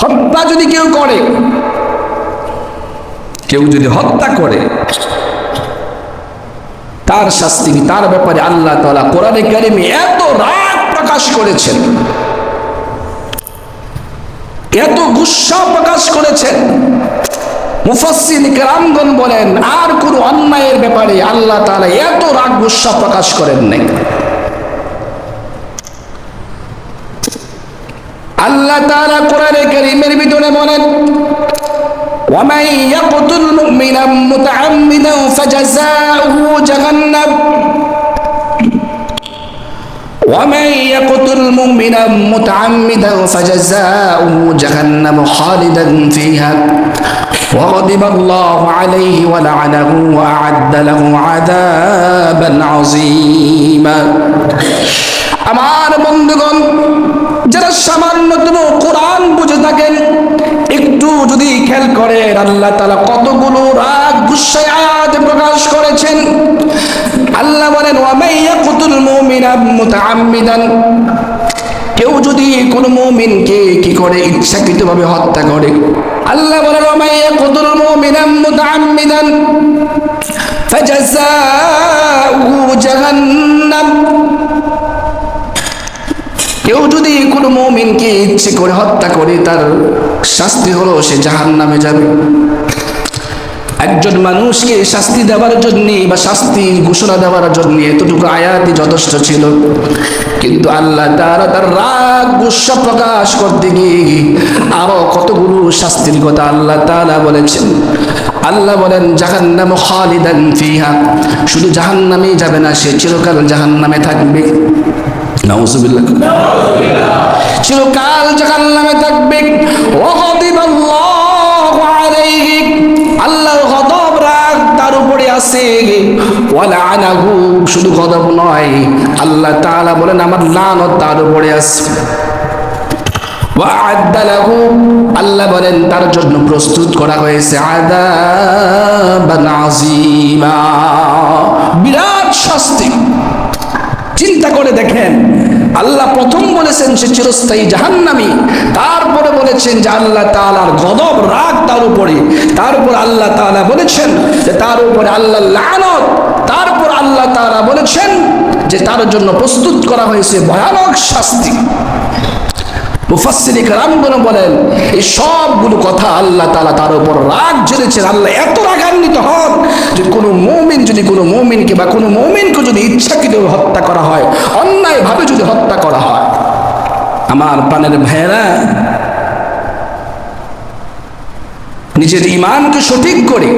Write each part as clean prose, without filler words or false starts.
হত্যা যদি কেউ করে, কেউ যদি হত্যা করে, তার শাস্তি কি? তার ব্যাপারে আল্লাহ তাআলা কোরআনে কারিমে এত রাগ প্রকাশ করেছেন, এত গুসা প্রকাশ করেছেন, মুফাসসির কেরামগণ বলেন আর কোন অন্যায়ের ব্যাপারে আল্লাহ তাআলা এত রাগ গুসা প্রকাশ করেন নাই। আল্লাহ তাআলা কোরআনে কারীমের ভিতরে বলেন, ومن يقتل مؤمنا متعمدا فجزاؤه جهنم ومن يقتل مؤمنا متعمدا فجزاؤه جهنم خالدا فيها وغضب الله عليه ولعنه وأعد له عذابا عظيما। আমার বন্ধুগণ, যারা সামান্যতম কোরআন বুঝে থাকেন, একটু যদি খেয়াল করেন আল্লাহ তাআলা কতগুলো রাগ গুসায় আয়াত প্রকাশ করেছেন। আল্লাহ বলেন ওয়া মাইয়াকুতুল মুমিনা মুতাআম্মিদান, কেউ যদি কোন মুমিনকে কি করে ইচ্ছাকৃতভাবে হত্যা করে, আল্লাহ বলেন ওয়া মাইয়াকুতুল মুমিনা মুতাআম্মিদান ফাজাযাউহু জাহান্নাম, কেউ যদি কোনো মুমিনকে ইচ্ছে করে হত্যা করে তার শাস্তি হলো সে জাহান্নামে যাবে। একজন মানুষকে শাস্তি দেওয়ার জন্য বা শাস্তি ঘোষণা দেওয়ার জন্য এতটুকু আয়াতই যথেষ্ট ছিল, কিন্তু আল্লাহ তাআলা তার রাগ গুসা প্রকাশ করতে গিয়ে আরো কতগুলো শাস্তির কথা আল্লাহ তাআলা বলেছেন। আল্লাহ বলেন জাহান্নাম খালিদান ফিহা, শুধু জাহান্নামেই যাবে না, সে চিরকাল জাহান্নামে থাকবে। নাউযুবিল্লাহ, চিরকাল জাহান্নামে থাকবে। ওয়া গাদিবাল্লাহু আলাইহি, আল্লাহর গজব রাগ তার উপরে আছে। ওয়া লাআনাহু, শুধু গজব নয়, আল্লাহ তাআলা বলেন আমার লানত তার উপরে আছে। ওয়া আ'আদ্দা লাহু, আল্লাহ বলেন তার জন্য প্রস্তুত করা হয়েছে আযাবান আযীমা, বিরাট শাস্তি। চিন্তা করে দেখেন, আল্লাহ প্রথম বলেছেন সে চিরস্থায়ী জাহান্নামী, তারপরে বলেছেন যে আল্লাহ তাআলার গজব রাগ তার উপরে, তারপর আল্লাহ তাআলা বলেছেন যে তার উপরে আল্লাহর লানত, তারপর আল্লাহ তাআলা বলেছেন যে তার জন্য প্রস্তুত করা হয়েছে ভয়ানক শাস্তি। মুফাসসির কেরামগণ বলেন এই সবগুলো কথা আল্লাহ তাআলা তার উপর রাগ ঝেড়েছেন। আল্লাহ এত রাগান্বিত হন যে কোনো মুমিন যদি কোনো মুমিনকে বা কোনো মুমিনকে যদি ইচ্ছাকৃতভাবে হত্যা করা হয়, অন্যায়ভাবে যদি হত্যা করা হয়, আমার প্রাণের ভাইয়েরা, নিজের ঈমানকে সঠিক করে,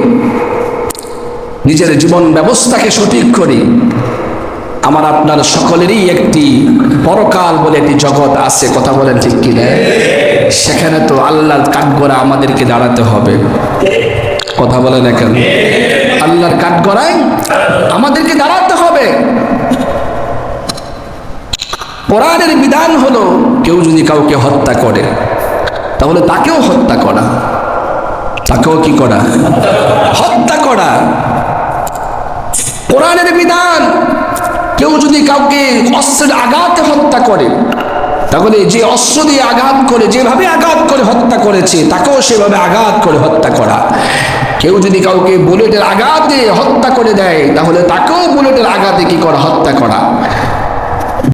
নিজের জীবন ব্যবস্থাকে সঠিক করে, আমার আপনার সকলেরই একটি পরকাল বলে একটি জগৎ আছে, কথা বলেন ঠিক কি না? সেখানে তো আল্লাহর কাঠগড়া আমাদেরকে দাঁড়াতে হবে, কথা বলেন না কেন? আল্লাহর কাঠগড়ায় আমাদেরকে দাঁড়াতে হবে। কোরআনের বিধান হলো কেউ যদি কাউকে হত্যা করে তাহলে তাকেও হত্যা করা, তাকেও কি করা? হত্যা করা। কোরআনের বিধান কেউ যদি কাউকে অস্ত্রের আঘাতে হত্যা করে তাহলে যে অস্ত্র দিয়ে আঘাত করে, যেভাবে আঘাত করে হত্যা করেছে তাকেও সেভাবে আঘাত করে হত্যা করা। কেউ যদি কাউকে বুলেটের আঘাতে হত্যা করে দেয় তাহলে তাকেও বুলেটের আঘাতে কি করা? হত্যা করা।